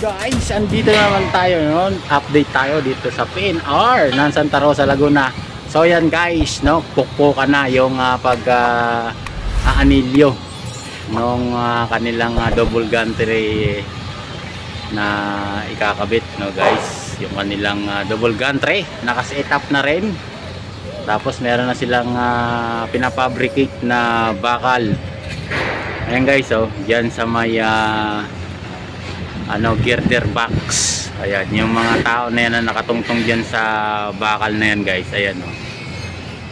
guys, andito naman tayo noon. Update tayo dito sa PNR ng Santa Rosa, Laguna. So yan guys, no, pukpukan na yung aanilyo nung kanilang double gantry na ikakabit, no guys. Yung kanilang double gantry naka-set up na rin. Tapos meron na silang pinafabricate na bakal. Ayan guys, oh, diyan sa may girder box. Ayan, yung mga tao na yan na nakatungtong diyan sa bakal na yan guys. Ayan, oh.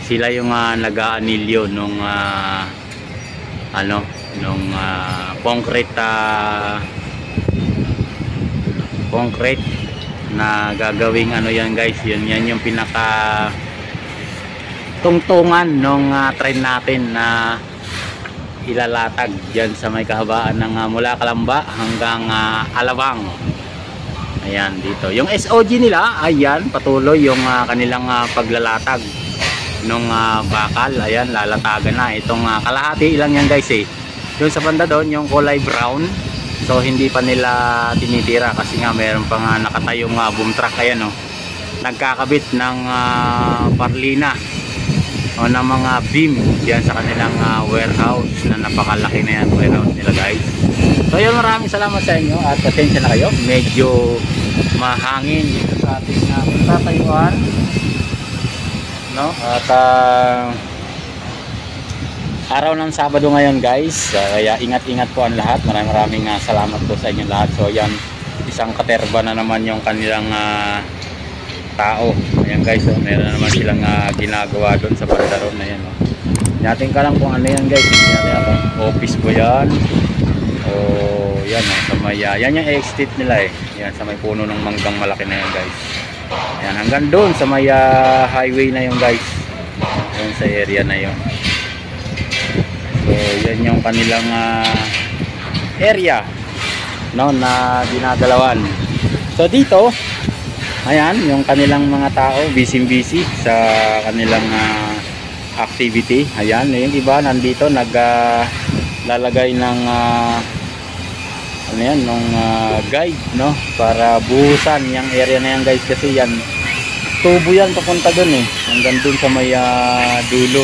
Sila yung nag-aanilyo nung concrete na gagawing yan guys. Yan yung pinaka tungtungan nung train natin na ilalatag dyan sa may kahabaan ng mula Calamba hanggang Alabang. Ayan, dito yung SOG nila. Ayan, patuloy yung kanilang paglalatag nung bakal. Ayan, lalatagan na itong kalahati lang yan guys eh. Yung sa banda doon yung kulay brown, so hindi pa nila tinitira kasi nga meron pa nga nakatayong boom truck. Ayan, oh, nagkakabit ng parlina o ng mga beam diyan sa kanilang warehouse na napakalaki na yan, warehouse nila guys. So yun, maraming salamat sa inyo at pasensya na kayo, medyo mahangin dito sa ating tatayuan, no? At araw ng Sabado ngayon guys, kaya ingat-ingat po ang lahat. Maraming salamat po sa inyo lahat. So yan, isang katerba na naman yung kanilang tao. Ayan guys, oh, meron na naman silang ginagawa doon sa bandaron na yan, oh. Natin ka lang kung ano yan guys. Office po yan. O yan, oh, sa may yan yung exit nila eh. Yan sa may puno ng manggang malaki na yan guys. Yan, hanggang doon sa may highway na yung guys. Yan sa area na yon. So yan yung kanilang area, no, na dinadalawan. So dito, ayan, yung kanilang mga tao, busy sa kanilang activity. Ayan, yung iba nandito naglalagay ng nung guide, no, para buhusan yung area na yan guys, kasi yan tubo yan papunta dun eh, hanggang dun sa may dulo.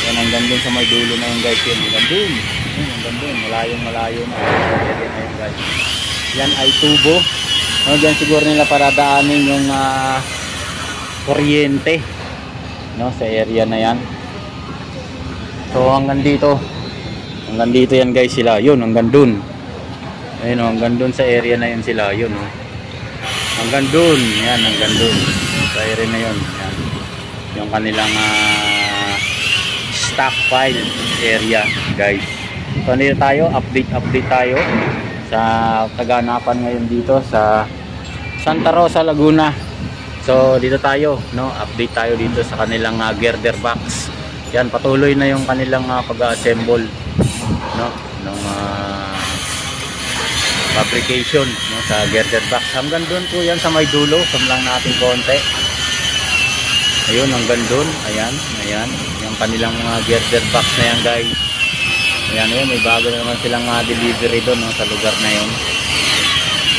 Yan, hanggang dun sa may dulo na yan guys, yan, hanggang dun, malayo na area na yan guys. Yan ay tubo. No, dyan siguro nila para daanin yung kuryente, no, sa area na yan. So hanggang dito yan guys sila. Yun, hanggang dun. Ayun, oh, hanggang dun sa area na yun sila. Yun, oh. Hanggang dun. Yan, hanggang dun sa area na yun. Yan. Yung kanilang stockpile area guys. So nito tayo, update tayo sa kaganapan ngayon dito sa Santa Rosa, Laguna. So dito tayo, no, update tayo dito sa kanilang girder box. Yan, patuloy na yung kanilang pag-assemble, no, ng fabrication, no, sa girder box. Hanggang doon po yan sa may dulo, lang natin konti. Ayun, hanggang doon. Ayan, yung kanilang girder box na yan guys. Ayan, may bago na naman silang delivery doon, no, sa lugar na yun.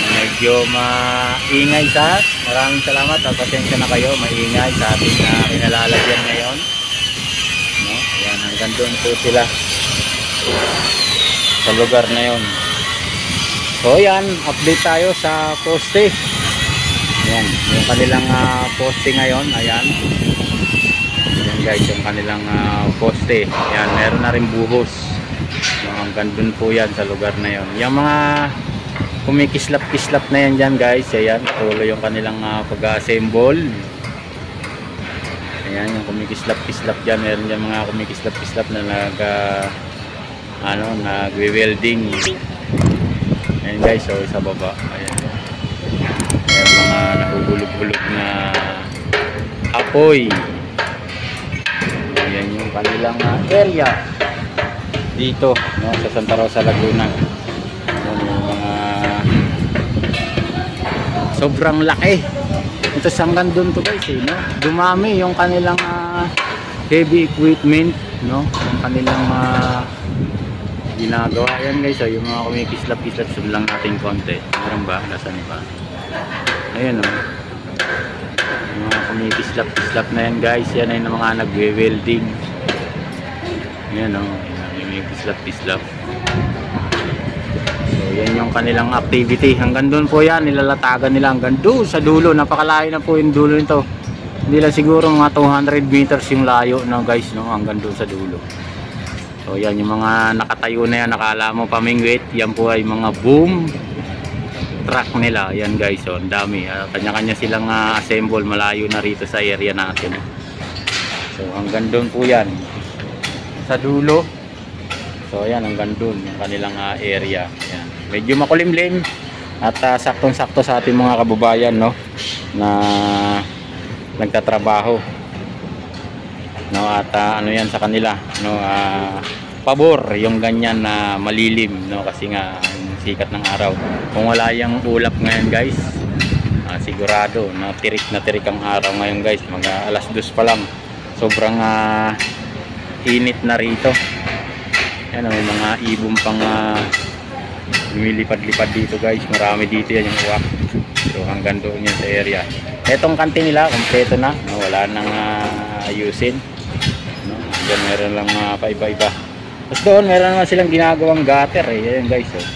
Medyo maingay sa, maraming salamat at pasensya na kayo, maingay sa ating kinalalagyan ngayon, no? Ayan, hanggang doon po sila sa lugar na yun. So ayan, update tayo sa poste. Ayan, yung kanilang poste ngayon. Ayan guys, yung kanilang poste. Ayan, meron na rin buhos. Hanggang dun po yan sa lugar na yon. Yung mga kumikislap-kislap na yan dyan guys. Ayan, tuloy yung kanilang pag-assemble. Ayan, yung kumikislap-kislap dyan. Meron dyan mga kumikislap-kislap na nag-welding. Ayan guys, so sa baba. Ayan, meron mga nahugulog-hulog na apoy. Ayan yung kanilang area dito, no, sa Santa Rosa, Laguna. Yung mga sobrang laki. Ito hanggang doon to guys, no? Dumami yung kanilang heavy equipment, no? Yung kanilang ginagawa. Yan guys, so yung mga kumikislap-kislap, zoom lang natin konti. Meron ba? Nasaan ba? Ayun o. Yung mga kumikislap-kislap na yan guys, yan ay mga nagwe-welding. Yan o, yung kislap-kislap. So yan yung kanilang activity. Hanggang doon po yan, nilalatagan nila hanggang doon sa dulo. Napakalayo na po yung dulo nito. Hindi lang siguro mga 200 meters yung layo na guys, no? Hanggang doon sa dulo. So yan yung mga nakatayo na yan, nakala mo pamingwit, yan po ay mga boom truck nila. Yan guys, so ang dami, kanya-kanya silang assemble malayo na rito sa area natin. So hanggang doon po yan sa dulo. So yan hanggang doon yung kanilang area. Yan. Medyo makulimlim at saktong-sakto sa ating mga kababayan, no, na nagtatrabaho, no, at ano yan sa kanila, no, pabor yung ganyan na malilim, no, kasi nga ang sikat ng araw. Kung wala yung ulap ngayon guys, sigurado na tirik ang araw ngayon guys. Mga alas 2 pa lang, sobrang init na rito. Yan, may mga ibon pang lumilipad-lipad dito guys. Marami dito yan yung uwak. So hanggang doon yan sa area. Etong kantin nila kompleto na, no, wala nang ayusin, no. Diyan meron lang paiba-iba. Tapos doon meron naman silang ginagawang gutter eh. Ayan guys, oh.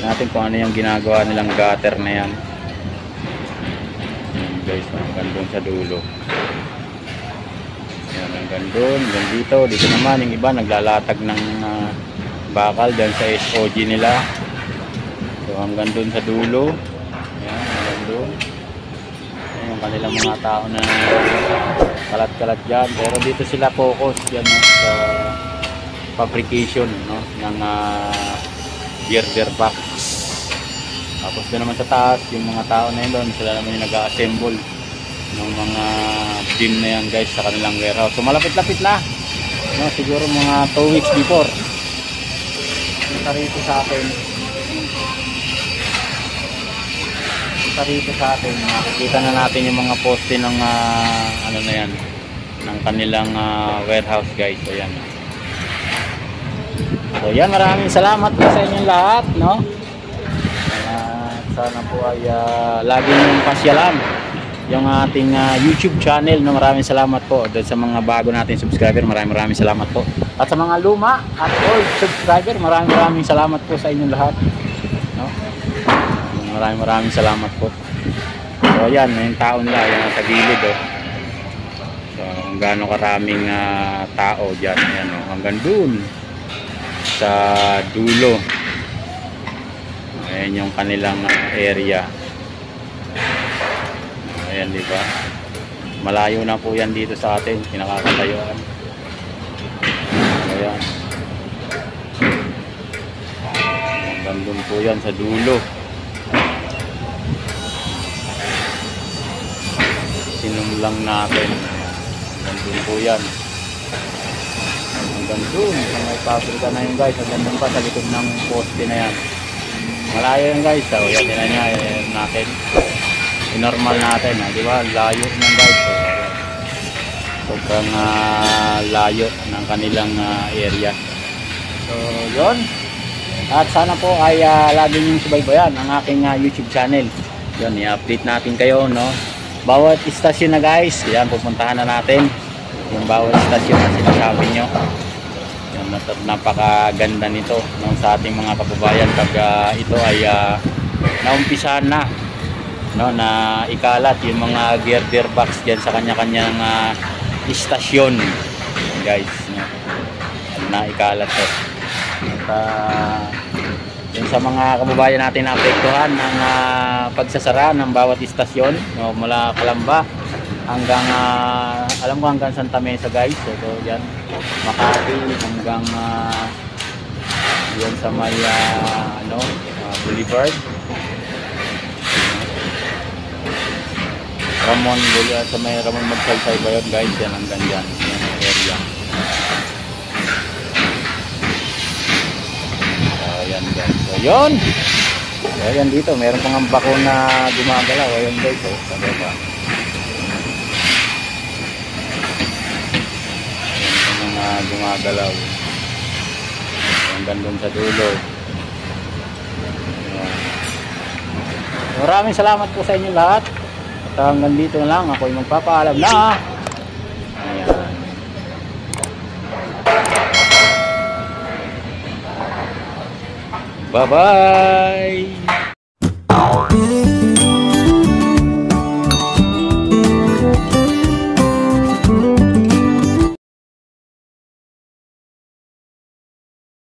Natin kung ano yung ginagawa nilang gutter na yan. Ayan guys, hanggang doon sa dulo. Ayan, hanggang doon, hanggang dito. Dito naman yung iba naglalatag ng bakal dyan sa SOG nila. So hanggang doon sa dulo. Ayan, hanggang doon. Ayan yung kanilang mga tao na kalat-kalat dyan. Pero dito sila focus yan, no, sa fabrication, no, ng girder box. Tapos doon naman sa taas yung mga tao na yun, doon sila naman yung nag-assemble ng mga bin na yan guys sa kanilang warehouse. So malapit-lapit na, no, siguro mga 2 weeks before. Rito sa atin, makikita na natin yung mga poste ng ano na yan, ng kanilang warehouse guys. So yan. So yan, maraming salamat po sa inyong lahat, no. Sana po ay lagi niyong pasyalan yung ating YouTube channel, no. Maraming salamat po doon sa mga bago nating subscriber. Maraming salamat po. At sa mga luma at old subscriber, maraming salamat po sa inyong lahat, no. Maraming salamat po. So yan, yung tao nila yung sa gilid, oh. So kung gaano karaming tao dyan, yan, oh, hanggang dun sa dulo. Ayan yung kanilang area. Ayan, di ba? Malayo na po yan dito sa atin, pinakakatayuan. Ayan. Hanggang dun po yan sa dulo. Sinumlang natin. Hanggang dun po yan. Hanggang dun sa may pabrika na yun guys. Hanggang dun pa sa likod ng poste na yan. Malayo yan guys. So yan din na natin. Normal natin, di ba? Layo na guys. So, sobrang layo ng kanilang area. So yun. At sana po ay lagi niyong subaybayan ang aking YouTube channel. Yun, i-update natin kayo, no. Bawat istasyon na guys, yan, pupuntahan na natin yung bawat istasyon na sinasabi nyo. Yan, napakaganda nito, no, sa ating mga kababayan pag ito ay naumpisahan na, no, na ikalat yung mga girder box dyan sa kanya-kanyang istasyon guys, no, na ikalat to. At yung sa mga kababayan natin na apektuhan ng pagsasara ng bawat istasyon, no, mula Calamba hanggang alam ko hanggang Santa Mesa guys. So yan, Makati hanggang yan sa may Boulevard, Ramon Boulevard, sa may Ramon Magsaysay ba yun guys, yan hanggang dyan, yan ang area. Ayan guys, so yun. Ayan dito, meron pang bako na gumagalaw. Ayan guys, so sabi ba, ayan mga gumagalaw. hanggang doon sa dulo. Ayan. Maraming salamat po sa inyo lahat. At hanggang dito na lang, ako'y magpapaalam na. Ayan. Bye-bye!